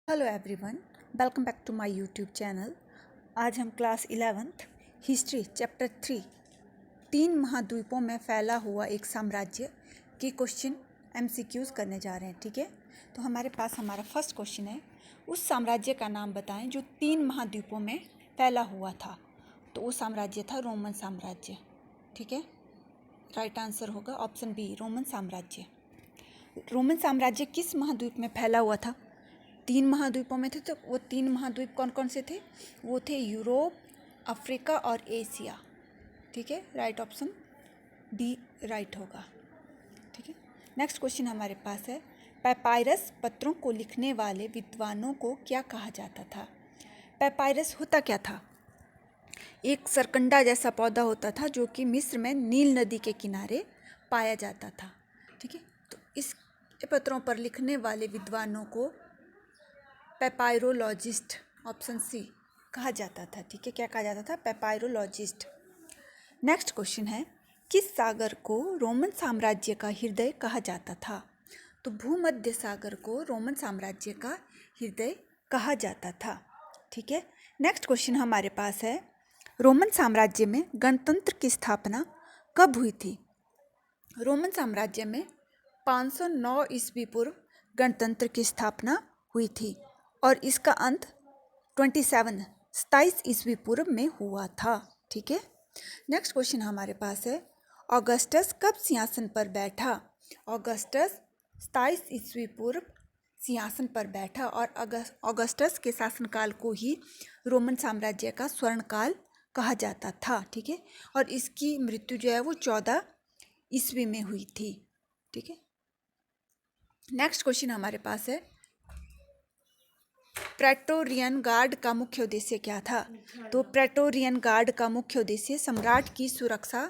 Hello everyone, welcome back to my YouTube channel. आज हम class 11th history chapter 3 तीन महाद्वीपों में फैला हुआ एक साम्राज्य के क्वेश्चन एमसीक्यूज करने जा रहे हैं। ठीक है, तो हमारे पास हमारा फर्स्ट क्वेश्चन है, उस साम्राज्य का नाम बताएं जो तीन महाद्वीपों में फैला हुआ था। तो वो साम्राज्य था रोमन साम्राज्य। ठीक है, राइट आंसर होगा ऑप्शन बी, रोमन साम्राज्य। रोमन साम्राज्य किस महाद्वीप में फैला हुआ था? तीन महाद्वीपों में थे। तो वो तीन महाद्वीप कौन कौन से थे? वो थे यूरोप, अफ्रीका और एशिया। ठीक है, राइट ऑप्शन बी राइट होगा। ठीक है, नेक्स्ट क्वेश्चन हमारे पास है, पैपायरस पत्रों को लिखने वाले विद्वानों को क्या कहा जाता था? पैपायरस होता क्या था? एक सरकंडा जैसा पौधा होता था जो कि मिस्र में नील नदी के किनारे पाया जाता था। ठीक है, तो इस पत्रों पर लिखने वाले विद्वानों को पैपायरोलॉजिस्ट ऑप्शन सी कहा जाता था। ठीक है, क्या कहा जाता था? पैपायरोलॉजिस्ट। नेक्स्ट क्वेश्चन है, किस सागर को रोमन साम्राज्य का हृदय कहा जाता था? तो भूमध्य सागर को रोमन साम्राज्य का हृदय कहा जाता था। ठीक है, नेक्स्ट क्वेश्चन हमारे पास है, रोमन साम्राज्य में गणतंत्र की स्थापना कब हुई थी? रोमन साम्राज्य में 509 ईस्वी पूर्व गणतंत्र की स्थापना हुई थी और इसका अंत 27 ईस्वी पूर्व में हुआ था। ठीक है, नेक्स्ट क्वेश्चन हमारे पास है, ऑगस्टस कब सिंहासन पर बैठा? ऑगस्टस 27 ईस्वी पूर्व सिंहासन पर बैठा और ऑगस्टस के शासनकाल को ही रोमन साम्राज्य का स्वर्णकाल कहा जाता था। ठीक है, और इसकी मृत्यु जो है वो 14 ईस्वी में हुई थी। ठीक है, नेक्स्ट क्वेश्चन हमारे पास है, प्रेटोरियन गार्ड का मुख्य उद्देश्य क्या था? तो प्रेटोरियन गार्ड का मुख्य उद्देश्य सम्राट की सुरक्षा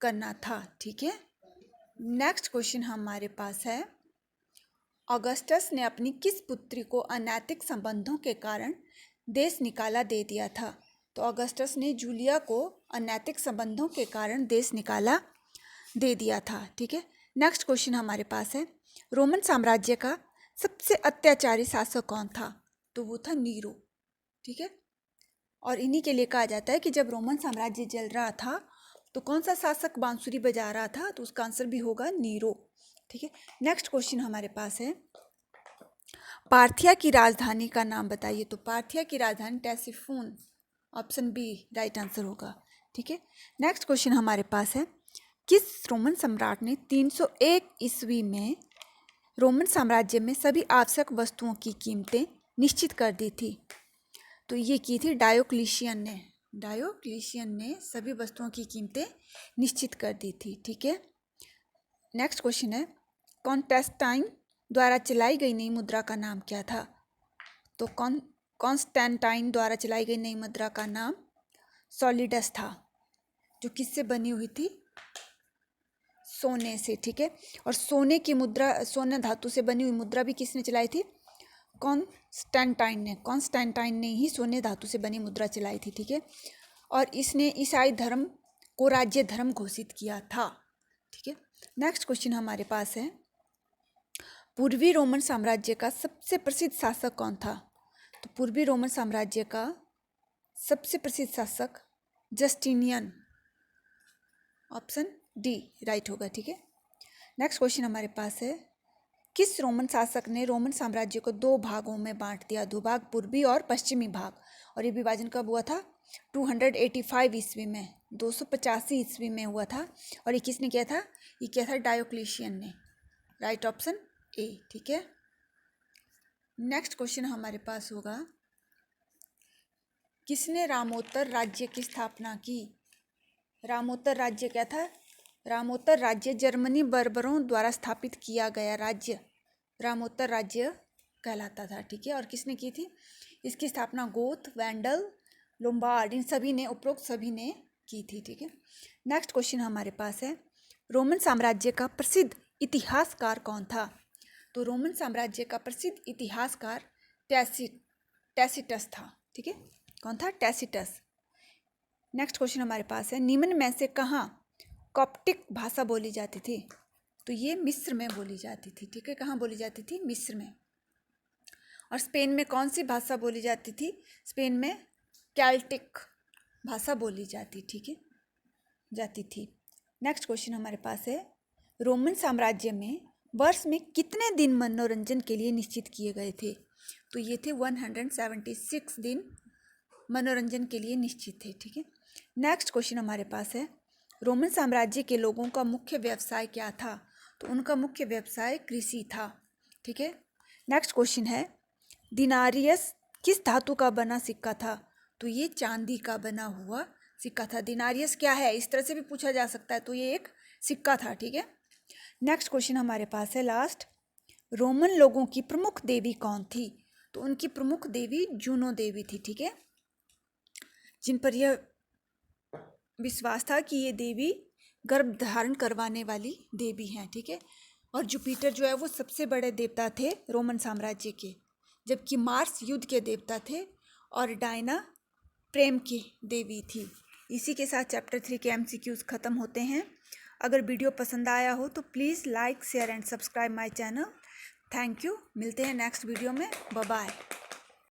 करना था। ठीक है, नेक्स्ट क्वेश्चन हमारे पास है, ऑगस्टस ने अपनी किस पुत्री को अनैतिक संबंधों के कारण देश निकाला दे दिया था? तो ऑगस्टस ने जूलिया को अनैतिक संबंधों के कारण देश निकाला दे दिया था। ठीक है, नेक्स्ट क्वेश्चन हमारे पास है, रोमन साम्राज्य का सबसे अत्याचारी शासक कौन था? तो वो था नीरो। ठीक है, और इन्हीं के लिए कहा जाता है कि जब रोमन साम्राज्य जल रहा था तो कौन सा शासक बांसुरी बजा रहा था? तो उसका आंसर भी होगा नीरो। ठीक है, नेक्स्ट क्वेश्चन हमारे पास है, पार्थिया की राजधानी का नाम बताइए। तो पार्थिया की राजधानी टेसिफोन, ऑप्शन बी राइट आंसर होगा। ठीक है, नेक्स्ट क्वेश्चन हमारे पास है, किस रोमन सम्राट ने 301 ईस्वी में रोमन साम्राज्य में सभी आवश्यक वस्तुओं की कीमतें निश्चित कर दी थी? तो ये की थी डायोक्लिशियन ने। डायोक्लिशियन ने सभी वस्तुओं की कीमतें निश्चित कर दी थी। ठीक है, नेक्स्ट क्वेश्चन है, कॉन्स्टेंटाइन द्वारा चलाई गई नई मुद्रा का नाम क्या था? तो कॉन्स्टेंटाइन द्वारा चलाई गई नई मुद्रा का नाम सॉलिडस था, जो किससे बनी हुई थी? सोने से। ठीक है, और सोने की मुद्रा, सोने धातु से बनी हुई मुद्रा भी किसने चलाई थी? कॉन्स्टेंटाइन ने ही सोने धातु से बनी मुद्रा चलाई थी। ठीक है, और इसने ईसाई धर्म को राज्य धर्म घोषित किया था। ठीक है, नेक्स्ट क्वेश्चन हमारे पास है, पूर्वी रोमन साम्राज्य का सबसे प्रसिद्ध शासक कौन था? तो पूर्वी रोमन साम्राज्य का सबसे प्रसिद्ध शासक जस्टिनियन, ऑप्शन डी राइट होगा। ठीक है, नेक्स्ट क्वेश्चन हमारे पास है, किस रोमन शासक ने रोमन साम्राज्य को दो भागों में बांट दिया? दो भाग, पूर्वी और पश्चिमी भाग। और ये विभाजन कब हुआ था? 285 ईस्वी में, 285 ईस्वी में हुआ था। और ये किसने किया था? ये किया था डायोक्लिशियन ने। Right option A. ठीक है, नेक्स्ट क्वेश्चन हमारे पास होगा, किसने रामोत्तर राज्य की स्थापना की? रामोत्तर राज्य क्या था? रामोत्तर राज्य जर्मनी बर्बरों द्वारा स्थापित किया गया राज्य रामोत्तर राज्य कहलाता था। ठीक है, और किसने की थी इसकी स्थापना? गोथ, वैंडल, लोम्बार्ड, इन सभी ने, उपरोक्त सभी ने की थी। ठीक है, नेक्स्ट क्वेश्चन हमारे पास है, रोमन साम्राज्य का प्रसिद्ध इतिहासकार कौन था? तो रोमन साम्राज्य का प्रसिद्ध इतिहासकार टैसिटस था। ठीक है, कौन था? टैसिटस। नेक्स्ट क्वेश्चन हमारे पास है, निम्न में से कहाँ कॉप्टिक भाषा बोली जाती थी? तो ये मिस्र में बोली जाती थी। ठीक है, कहाँ बोली जाती थी? मिस्र में। और स्पेन में कौन सी भाषा बोली जाती थी? स्पेन में केल्टिक भाषा बोली जाती थी। नेक्स्ट क्वेश्चन हमारे पास है, रोमन साम्राज्य में वर्ष में कितने दिन मनोरंजन के लिए निश्चित किए गए थे? तो ये थे 176 दिन मनोरंजन के लिए निश्चित थे। ठीक है, नेक्स्ट क्वेश्चन हमारे पास है, रोमन साम्राज्य के लोगों का मुख्य व्यवसाय क्या था? तो उनका मुख्य व्यवसाय कृषि था। ठीक है, नेक्स्ट क्वेश्चन है, दिनारियस किस धातु का बना सिक्का था? तो ये चांदी का बना हुआ सिक्का था। दिनारियस क्या है, इस तरह से भी पूछा जा सकता है। तो ये एक सिक्का था। ठीक है, नेक्स्ट क्वेश्चन हमारे पास है लास्ट, रोमन लोगों की प्रमुख देवी कौन थी? तो उनकी प्रमुख देवी जूनो देवी थी। ठीक है, जिन पर यह विश्वास था कि ये देवी गर्भ धारण करवाने वाली देवी हैं। ठीक है, और जुपिटर जो है वो सबसे बड़े देवता थे रोमन साम्राज्य के, जबकि मार्स युद्ध के देवता थे और डायना प्रेम की देवी थी। इसी के साथ चैप्टर 3 के MCQs खत्म होते हैं। अगर वीडियो पसंद आया हो तो please like share and subscribe my channel. Thank you. मिलते हैं नेक्स्ट वीडियो में। Bye bye.